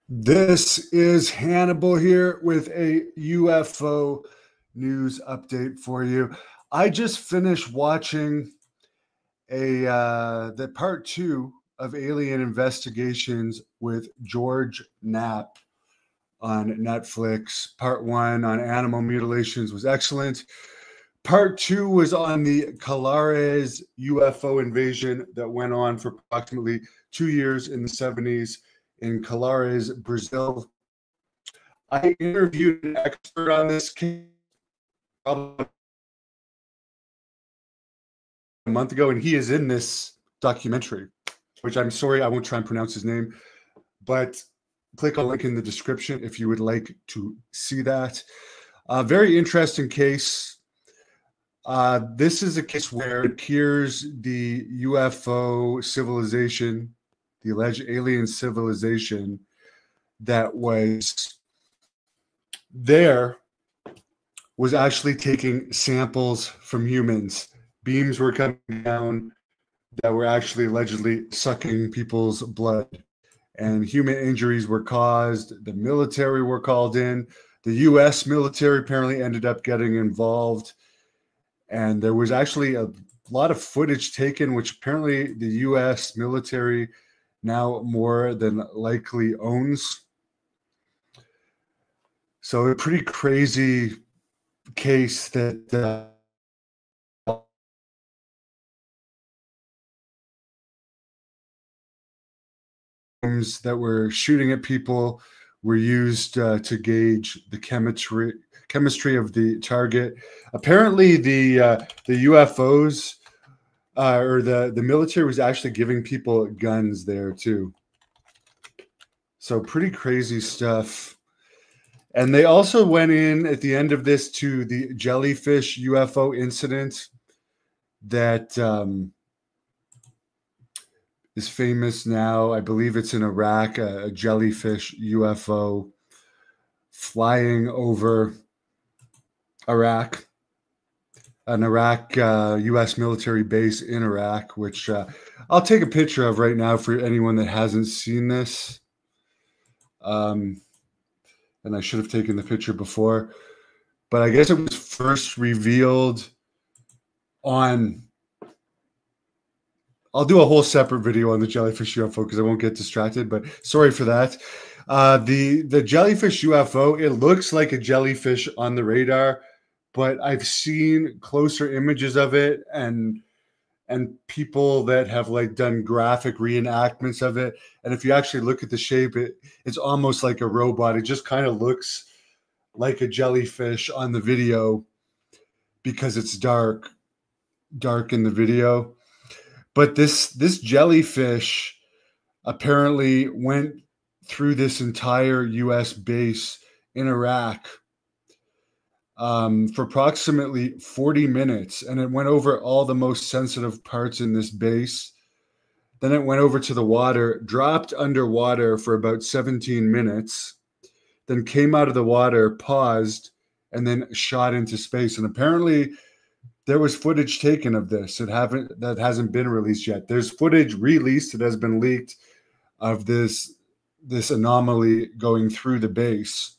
This is Hannibal here with a UFO news update for you. I just finished watching the part two of Alien Investigations with George Knapp on Netflix. Part one on animal mutilations was excellent. Part two was on the Colares UFO invasion that went on for approximately 2 years in the 70s in Colares, Brazil. I interviewed an expert on this case probably a month ago, and he is in this documentary, which I'm sorry, I won't try and pronounce his name, but click on the link in the description if you would like to see that. Very interesting case. This is a case where it appears the UFO civilization, the alleged alien civilization that was there, was actually taking samples from humans. Beams were coming down that were actually allegedly sucking people's blood, and human injuries were caused. The military were called in. The U.S. military apparently ended up getting involved, and there was actually a lot of footage taken, which apparently the U.S. military now more than likely owns. So a pretty crazy case that that were shooting at people were used to gauge the chemistry of the target. Apparently, the UFOs or the military was actually giving people guns there too. So pretty crazy stuff. And they also went in at the end of this to the jellyfish UFO incident that is famous now. I believe it's in Iraq, a jellyfish UFO flying over Iraq, an Iraq U.S. military base in Iraq, which I'll take a picture of right now for anyone that hasn't seen this. And I should have taken the picture before, but I guess it was first revealed on, I'll do a whole separate video on the jellyfish UFO because I won't get distracted, but sorry for that. The jellyfish UFO, it looks like a jellyfish on the radar, but I've seen closer images of it and people that have like done graphic reenactments of it. And if you actually look at the shape, it's almost like a robot. It just kind of looks like a jellyfish on the video because it's dark in the video. But this jellyfish apparently went through this entire U.S. base in Iraq for approximately 40 minutes, and it went over all the most sensitive parts in this base. Then it went over to the water, dropped underwater for about 17 minutes, then came out of the water, paused, and then shot into space. And apparently there was footage taken of this that hasn't been released yet. There's footage released that has been leaked of this anomaly going through the base,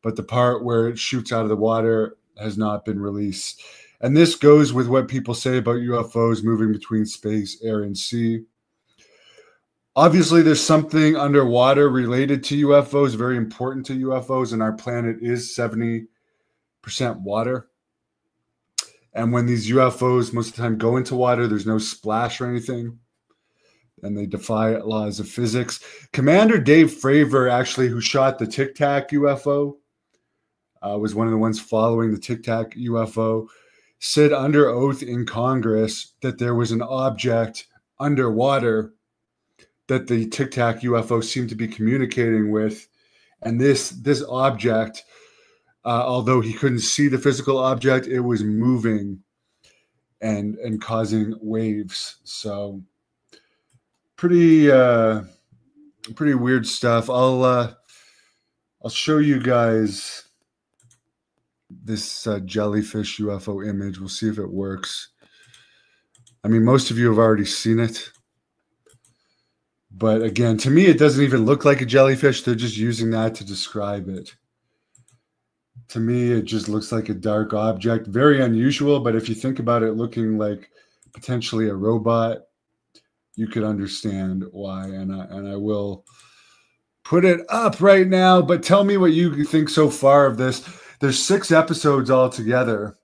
but the part where it shoots out of the water has not been released. And this goes with what people say about UFOs moving between space, air, and sea. Obviously, there's something underwater related to UFOs, very important to UFOs, and our planet is 70% water. And when these UFOs most of the time go into water, there's no splash or anything, and they defy laws of physics. Commander Dave Fravor, actually, who shot the Tic Tac UFO, was one of the ones following the Tic Tac UFO, said under oath in Congress that there was an object underwater that the Tic Tac UFO seemed to be communicating with. And this object, although he couldn't see the physical object, it was moving and causing waves. So pretty weird stuff. I'll show you guys this jellyfish UFO image. We'll see if it works. I mean, most of you have already seen it, But again, to me, it doesn't even look like a jellyfish. They're just using that to describe it. To me, it just looks like a dark object. Very unusual, but if you think about it looking like potentially a robot, you could understand why. And I will put it up right now, but tell me what you think so far of this. There's 6 episodes altogether.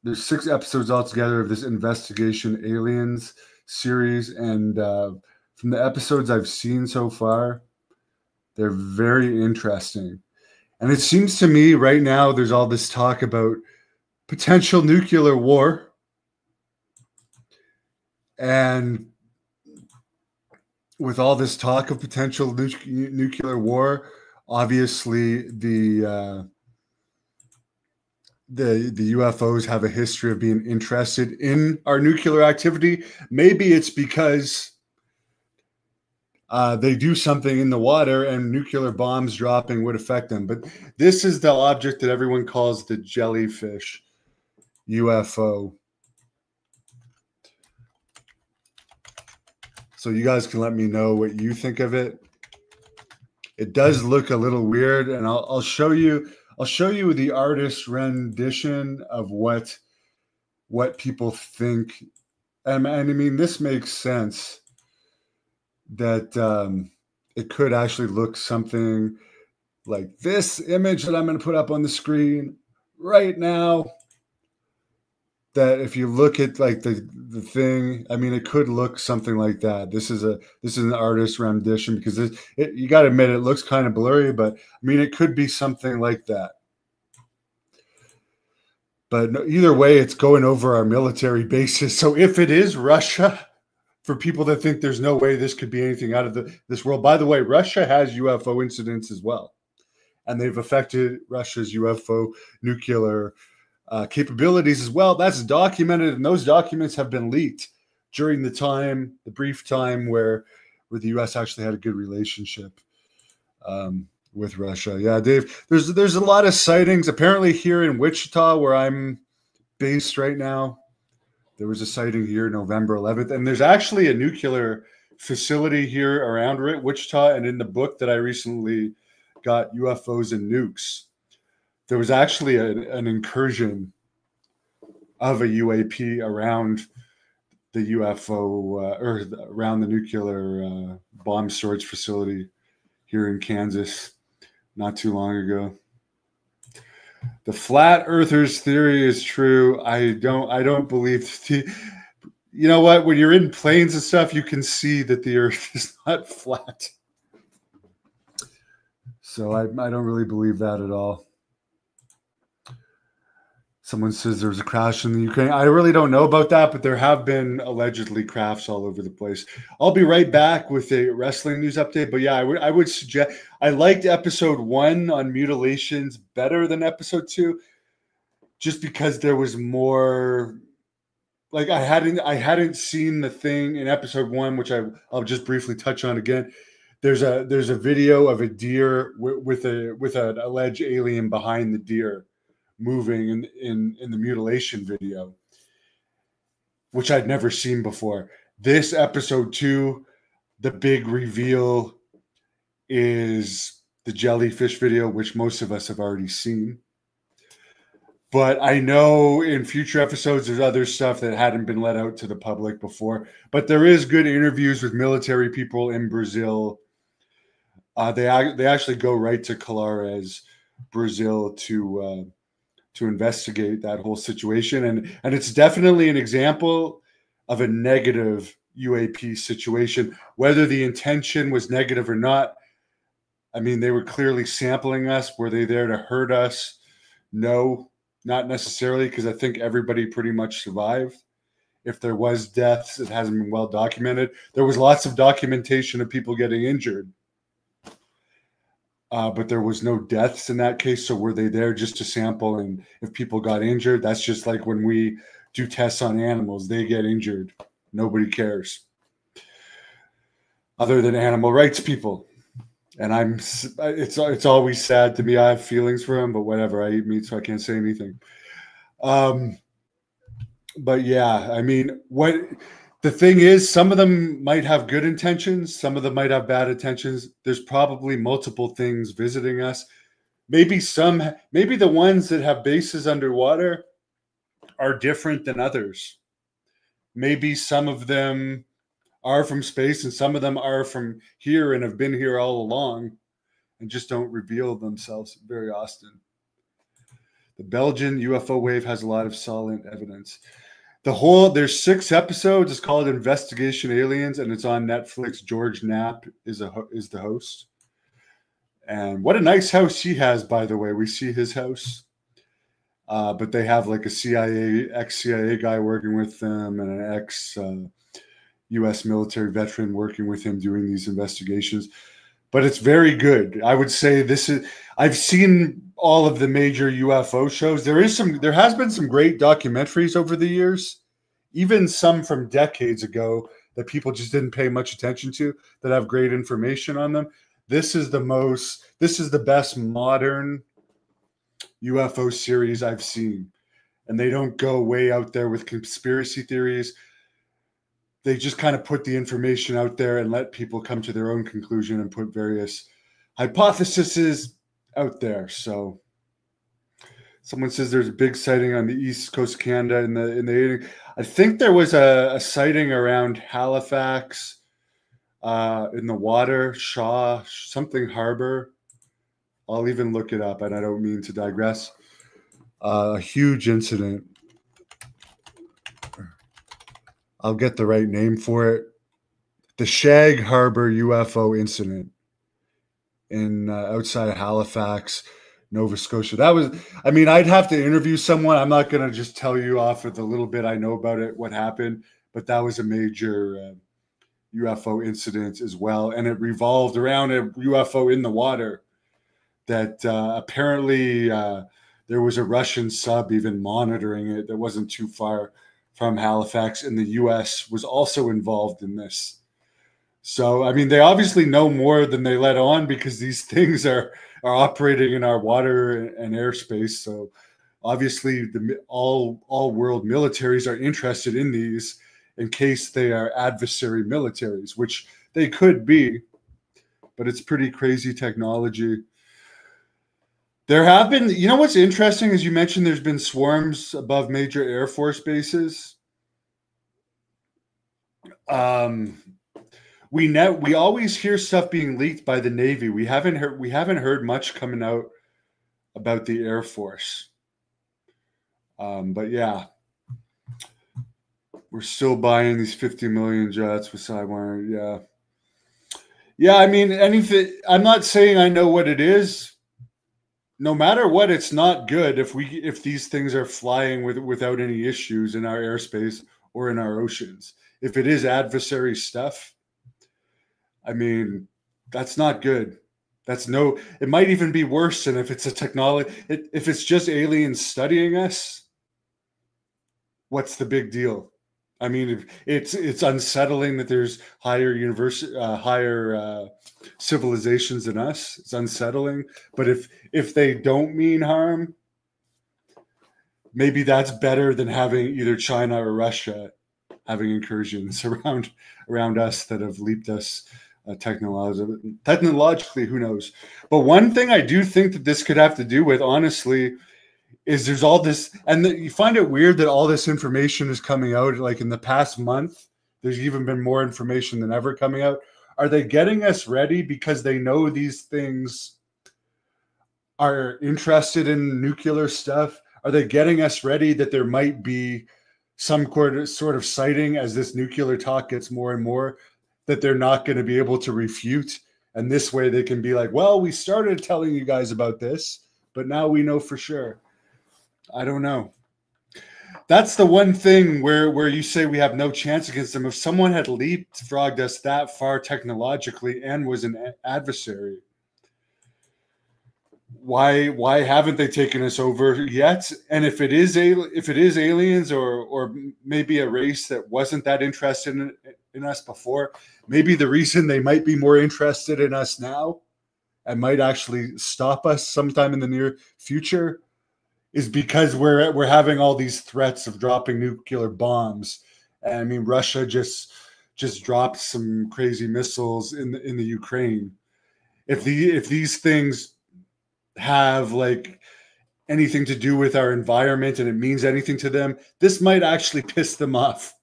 There's 6 episodes altogether of this Investigation Aliens series, and from the episodes I've seen so far, they're very interesting. And it seems to me right now there's all this talk about potential nuclear war. And with all this talk of potential nuclear war, obviously the UFOs have a history of being interested in our nuclear activity. Maybe it's because they do something in the water and nuclear bombs dropping would affect them. But this is the object that everyone calls the jellyfish UFO. So you guys can let me know what you think of it. It does look a little weird, and I'll show you. I'll show you the artist's rendition of what people think. And I mean, this makes sense that it could actually look something like this image that I'm going to put up on the screen right now. That if you look at like the thing, I mean, it could look something like that. This is an artist rendition because you got to admit it looks kind of blurry, but I mean, it could be something like that. But either way, it's going over our military bases. So if it is Russia, for people that think there's no way this could be anything out of this world, by the way, Russia has UFO incidents as well, and they've affected Russia's UFO nuclear capabilities as well. That's documented, and those documents have been leaked during the brief time where the U.S. actually had a good relationship with Russia. Yeah, Dave, there's a lot of sightings. Apparently here in Wichita, where I'm based right now, there was a sighting here November 11th, and there's actually a nuclear facility here around Wichita, and in the book that I recently got, UFOs and Nukes, there was actually an incursion of a UAP around the UFO or around the nuclear bomb storage facility here in Kansas not too long ago. The flat earthers theory is true. I don't believe you know what? When you're in planes and stuff, you can see that the earth is not flat. So I don't really believe that at all. Someone says there was a crash in the Ukraine. I really don't know about that, but there have been allegedly crafts all over the place. I'll be right back with a wrestling news update. But yeah, I would suggest, I liked episode 1 on mutilations better than episode 2, just because there was more. Like I hadn't seen the thing in episode 1, which I'll just briefly touch on again. There's a video of a deer with an alleged alien behind the deer, moving in the mutilation video, which I'd never seen before. This episode 2, the big reveal is the jellyfish video, which most of us have already seen. But I know in future episodes, there's other stuff that hadn't been let out to the public before. But there is good interviews with military people in Brazil. They actually go right to Colares, Brazil, to investigate that whole situation. And it's definitely an example of a negative UAP situation. Whether the intention was negative or not, I mean, they were clearly sampling us. Were they there to hurt us? No, not necessarily, because I think everybody pretty much survived. If there was deaths, it hasn't been well documented. There was lots of documentation of people getting injured. But there was no deaths in that case. So were they there just to sample? And if people got injured, that's just like when we do tests on animals, they get injured. Nobody cares. Other than animal rights people. And it's always sad to me. I have feelings for them, but whatever. I eat meat, so I can't say anything. But yeah, I mean, The thing is, some of them might have good intentions. Some of them might have bad intentions. There's probably multiple things visiting us. Maybe the ones that have bases underwater are different than others. Maybe some of them are from space and some of them are from here and have been here all along and just don't reveal themselves very often. The Belgian UFO wave has a lot of solid evidence. There's 6 episodes. It's called Investigation Aliens, and it's on Netflix. George Knapp is the host. And what a nice house he has, by the way. We see his house. But they have like a ex-CIA guy working with them and an ex-U.S. military veteran working with him doing these investigations. But it's very good. I would say I've seen all of the major UFO shows. There has been some great documentaries over the years, even some from decades ago that people just didn't pay much attention to that have great information on them. This is the best modern UFO series I've seen. And they don't go way out there with conspiracy theories. They just kind of put the information out there and let people come to their own conclusion and put various hypotheses out there. So someone says there's a big sighting on the east coast of Canada in the I think there was a sighting around Halifax in the water, Shaw, something harbor. I'll even look it up, and I don't mean to digress. A huge incident. I'll get the right name for it. The Shag Harbor UFO incident in outside Halifax, Nova Scotia. I'd have to interview someone. I'm not going to just tell you off of the little bit I know about it, what happened, but that was a major UFO incident as well. And it revolved around a UFO in the water that apparently there was a Russian sub even monitoring it that wasn't too far from Halifax, and the U.S. was also involved in this. So, I mean, they obviously know more than they let on because these things are operating in our water and airspace. So, obviously, all world militaries are interested in these in case they are adversary militaries, which they could be, but it's pretty crazy technology. There have been, what's interesting is you mentioned there's been swarms above major Air Force bases. We always hear stuff being leaked by the Navy. We haven't heard much coming out about the Air Force. But yeah, we're still buying these 50 million jets with Sidewire. Yeah. Yeah, I mean, anything. I'm not saying I know what it is. No matter what, it's not good if these things are flying without any issues in our airspace or in our oceans. If it is adversary stuff, I mean, that's not good. It might even be worse than if it's a technology. If it's just aliens studying us, what's the big deal? I mean, it's unsettling that there's higher civilizations than us. It's unsettling. But if they don't mean harm, maybe that's better than having either China or Russia having incursions around us that have leaped us technologically. Who knows? But one thing I do think that this could have to do with, honestly, is there's all this, and you find it weird that all this information is coming out. Like in the past month, there's even been more information than ever coming out. Are they getting us ready because they know these things are interested in nuclear stuff? Are they getting us ready that there might be some sort of sighting as this nuclear talk gets more and more that they're not going to be able to refute? And this way they can be like, well, we started telling you guys about this, but now we know for sure. I don't know. That's the one thing where you say we have no chance against them. If someone had leapfrogged us that far technologically and was an adversary, why haven't they taken us over yet? And if it is aliens or maybe a race that wasn't that interested in us before, maybe the reason they might be more interested in us now and might actually stop us sometime in the near future is because we're having all these threats of dropping nuclear bombs, And I mean, Russia just dropped some crazy missiles in the Ukraine. If these things have like anything to do with our environment and it means anything to them, this might actually piss them off.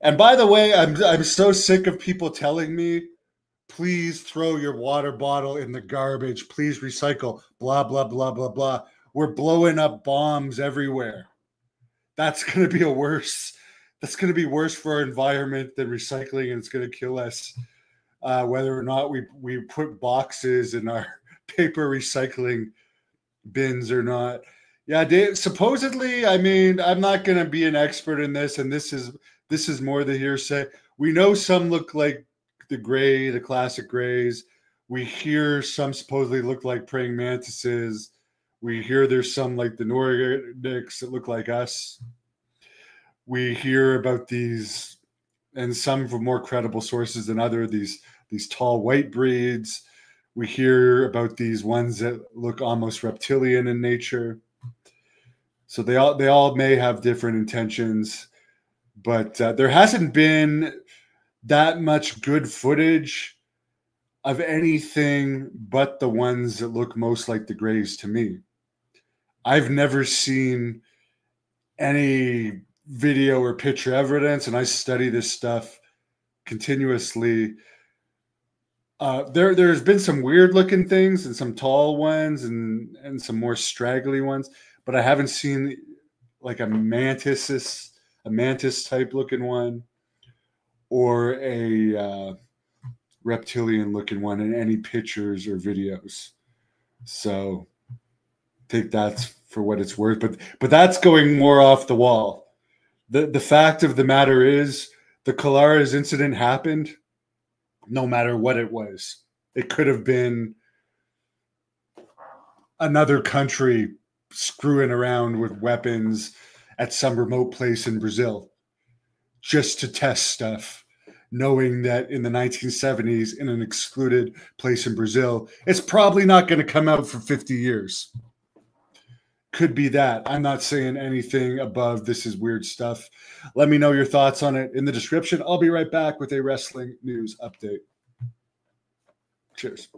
And by the way, I'm so sick of people telling me, please throw your water bottle in the garbage, please recycle, blah blah blah blah blah. We're blowing up bombs everywhere. That's going to be that's going to be worse for our environment than recycling, and it's going to kill us. Whether or not we put boxes in our paper recycling bins or not. Yeah, supposedly, I mean, I'm not going to be an expert in this, and this is more the hearsay. We know some look like the classic grays. We hear some supposedly look like praying mantises. We hear there's some like the Nordics that look like us. We hear about these, and some from more credible sources than other, these tall white breeds. We hear about these ones that look almost reptilian in nature. So they all may have different intentions, but there hasn't been that much good footage of anything but the ones that look most like the grays to me. I've never seen any video or picture evidence, and I study this stuff continuously. There's been some weird looking things and some tall ones and some more straggly ones, but I haven't seen like a mantis type looking one or a reptilian looking one in any pictures or videos. So take that for what it's worth, but that's going more off the wall. The fact of the matter is the Colares incident happened no matter what it was. It could have been another country screwing around with weapons at some remote place in Brazil just to test stuff, knowing that in the 1970s in an excluded place in Brazil, it's probably not going to come out for 50 years. Could be that. I'm not saying anything above this is weird stuff. Let me know your thoughts on it in the description. I'll be right back with a wrestling news update. Cheers.